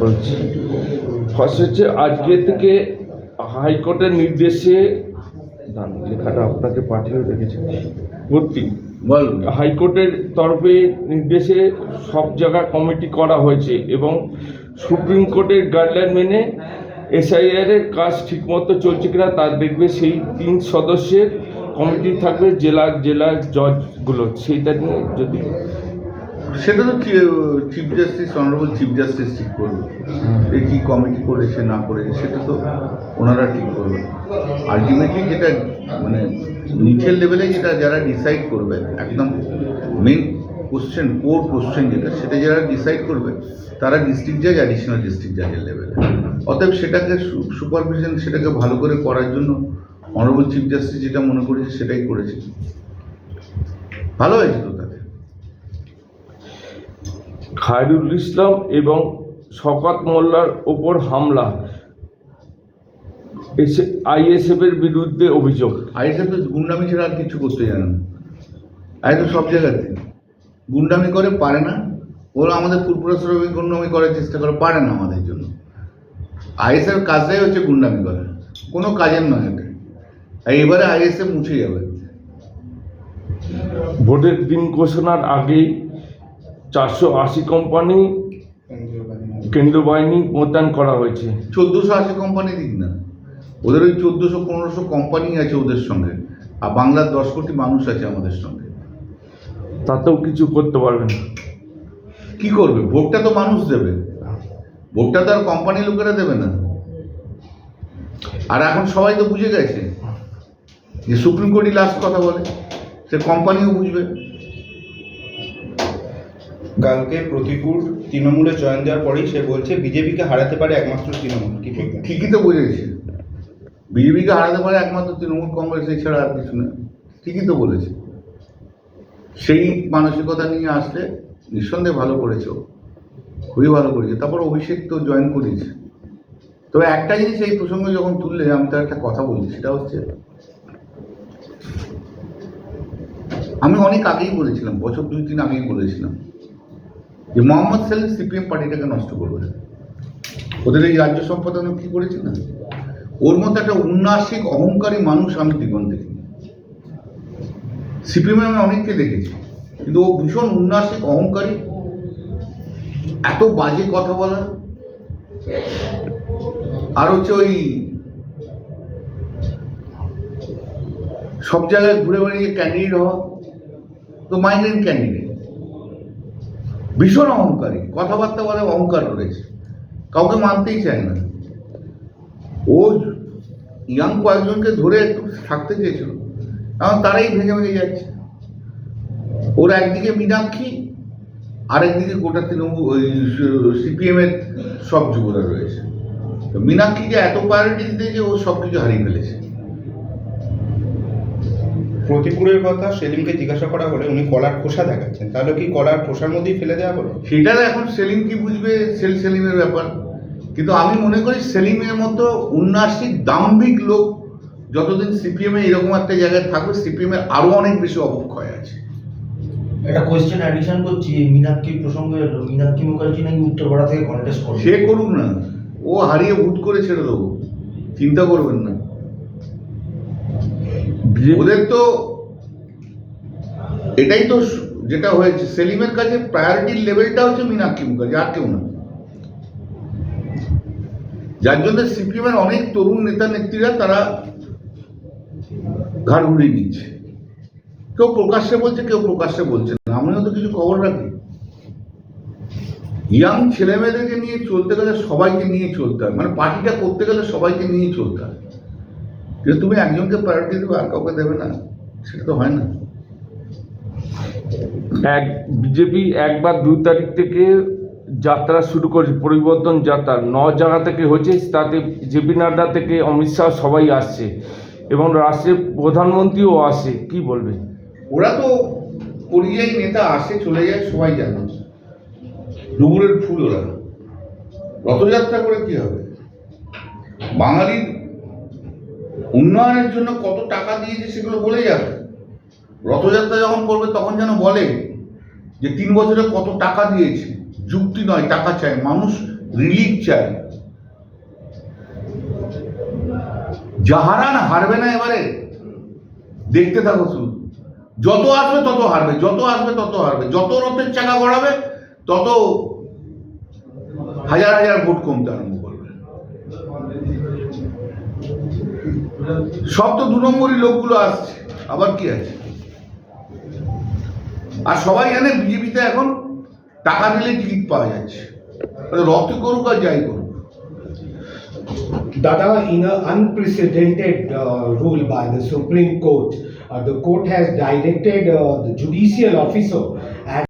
বলছি ফার্স্ট হচ্ছে আজকে থেকে হাইকোর্টের নির্দেশে লেখাটা আপনাকে পাঠিয়ে রেখেছি ভর্তি বল। হাইকোর্টের তরফে নির্দেশে সব জায়গায় কমিটি করা হয়েছে এবং সুপ্রিম কোর্টের গাইডলাইন মেনে এসআইআর এর কাজ ঠিকমতো চলছে কিনা তা দেখবে। সেই 3 সদস্যের কমিটি থাকবে জেলার জজগুলো, সেইটা নিয়ে যদি সেটা তো chief justice, honourable chief justice ঠিক করবে যে কি কমিটি করেছে না করেছে, সেটা তো ওনারা ঠিক করবে। আলটিমেটলি যেটা মানে নিচের লেভেলে যেটা যারা ডিসাইড করবে, একদম মেন কোশ্চেন, কোর কোশ্চেন যেটা, সেটা যারা ডিসাইড করবে তারা ডিস্ট্রিক্ট জাজ, অ্যাডিশনাল ডিস্ট্রিক্ট জাজের লেভেলে। অতএব সেটাকে সুপারভিশন, সেটাকে ভালো করে করার জন্য অনারেবল চিফ জাস্টিস যেটা মনে করেছে সেটাই করেছে, ভালো হয়েছে তো তাতে। খায়রুল ইসলাম এবং শওকত মোল্লার ওপর হামলা, আইএসএফ এর বিরুদ্ধে অভিযোগ। আইএসএফ তো গুন্ডামি ছাড়া আর কিছু করতে জানে না। আইএসএফ সব জায়গাতে গুন্ডামি করে, পারে না। ওরা আমাদের ফুরফুরা শ্রমিক গুন্ডামি করার চেষ্টা করে, পারে না আমাদের জন্য। আইএসএফ কাজটাই হচ্ছে গুন্ডামি করা, কোনো কাজের নয় এটা। আর এবারে আইএসএফ মুছে যাবে। ভোটের দিন ঘোষণার আগেই 480 কোম্পানি কেন্দ্রীয় বাহিনী মোতায়েন করা হয়েছে। 1480 কোম্পানি দিক না, ওদের ওই 1400-1500 কোম্পানি আছে ওদের সঙ্গে, আর বাংলার 10 কোটি মানুষ আছে আমাদের সঙ্গে। তাতেও কিছু করতে পারবে না। কি করবে? ভোটটা তো মানুষ দেবে, ভোটটা তো আর কোম্পানি লোকেরা দেবে না। আর এখন সবাই তো বুঝে গেছে যে সুপ্রিম কোর্টই লাস্ট কথা বলে, সে কোম্পানিও বুঝবে। কালকে প্রতিকূল তৃণমূলে জয়েন দেওয়ার পরেই সে বলছে বিজেপিকে হারাতে পারে একমাত্র তৃণমূল। কি বলবেন? ঠিকই তো বুঝেছে, বিজেপিকে হারাতে পারে একমাত্র তৃণমূল কংগ্রেস এছাড়া আর কিছু না। ঠিকই তো বলেছে। সেই মানসিকতা নিয়ে আসলে নিঃসন্দেহে ভালো করেছে, খুবই ভালো করেছে। তারপর অভিষেক তো জয়েন করেছে। তবে একটা জিনিস এই প্রসঙ্গে যখন তুললে আমি তার একটা কথা বলি, সেটা হচ্ছে আমি অনেক আগেই বলেছিলাম, বছর 2-3 আগেই বলেছিলাম যে মোহাম্মদ সেলিম সিপিএম পার্টিটাকে নষ্ট করবে। ওদের এই রাজ্য সম্পাদন কি করেছে না, ওর মধ্যে একটা উন্নাসিক অহংকারী মানুষ আমি জীবন দেখিনি। সিপিএম আমি অনেককে দেখেছি, কিন্তু ও ভীষণ উন্নাসিক অহংকারী, এত বাজে কথা বলা, আর হচ্ছে ওই সব জায়গায় ঘুরে বেড়িয়ে ক্যান্ডিডেট হওয়া, তো মাইগ্রেন্ট ক্যান্ডিডেট, ভীষণ অহংকারী, কথাবার্তা বলে অহংকার রয়েছে, কাউকে মানতেই চায় না। ও ইয়াং কয়েকজনকে ধরে একটু থাকতে চেয়েছিল, এখন তারাই ভেঙে ভেঙে যাচ্ছে। ওরা একদিকে মীনাক্ষী, আর একদিকে গোটা তৃণমূল ওই সিপিএম এর সব যুবরা রয়েছে। তো মীনাক্ষীকে এত প্রায়োরিটি দিতে যে ও সব কিছু হারিয়ে ফেলেছে। প্রতিকূলের কথা সেলিমকে জিজ্ঞাসা করা হলে উনি কলার খোসা দেখাচ্ছেন, তাহলে কি কলার খোসার মধ্যেই ফেলে দেওয়া হলো? সেটা এখন সেলিম কি বুঝবে, সেলিমের ব্যাপার। কিন্তু আমি মনে করি সেলিমের মতো উন্নাসিক দাম্ভিক লোক যতদিন সিপিএম এ এরকম একটা জায়গায় থাকবে, সিপিএম এর আরো অনেক বেশি অবক্ষয় আছে। একটা কোয়েশ্চেন অ্যাডিশন করছি, মীনাক্ষী প্রসঙ্গে। মীনাক্ষী মুখার্জি নাকি উত্তরপাড়া থেকে কন্টেস্ট করবে। সে করুক না, ও হারিয়ে ভূত করে ছেড়ে দেবো, চিন্তা করবেন না। ওদের তো এটাই তো যেটা হয়েছে, সেলিমের কাছে প্রায়োরিটির লেভেলটা হচ্ছে মীনাক্ষী মুখার্জি, আর কেউ না। যার জন্য সিপিএম এর অনেক তরুণ নেতা নেত্রীরা তারা ঘাড় ঘুরিয়ে নিচ্ছে। কেউ প্রকাশ্যে বলছে, কেউ প্রকাশ্যে বলছে না। আমিও তো কিছু খবর রাখি। ইয়াং ছেলে মেয়েদেরকে নিয়ে চলতে গেলে সবাইকে নিয়ে চলতে হয়, মানে পার্টিটা করতে গেলে সবাইকে নিয়ে চলতে হয়। কিন্তু তুমি একজনকে প্রায়োরিটি দেবে আর কাউকে দেবে না, সেটা তো হয় না। বিজেপি 1 বা 2 তারিখ থেকে যাত্রা শুরু করেছে, পরিবর্তন যাত্রা 9 জায়গা থেকে হচ্ছে। তাতে জেপি নাড্ডা থেকে অমিত শাহ সবাই আসছে এবং রাষ্ট্রের প্রধানমন্ত্রীও আসে। কি বলবে? ওরা তো পরিযায়ী নেতা, আসে চলে যায়, সবাই জানে। ডুমুরের ফুল ওরা। রথযাত্রা করে কি হবে? বাঙালির উন্নয়নের জন্য কত টাকা দিয়েছে সেগুলো বলে যাবে। রথযাত্রা যখন করবে তখন যেন বলে যে 3 বছরে কত টাকা দিয়েছে। যুক্তি নয়, টাকা চায়। মানুষ রিলিফ চাই। জাহারান হারবে না এবারে, দেখতে থাকো শুধু। যত আসবে তত হারবে, যত আসবে তত হারবে, যত রথের চাকা গড়াবে তত হাজার হাজার ভোট কমতে আরম্ভ করবে। সব তো 2 নম্বরই লোকগুলো আসছে, আবার কি আছে? আর সবাই জানে বিজেপিতে এখন টাকা দিলে টিকিট পাওয়া যাচ্ছে, রথ করুক আর যাই করুক। Dada, in an unprecedented rule by the Supreme Court, the court has directed the judicial officer and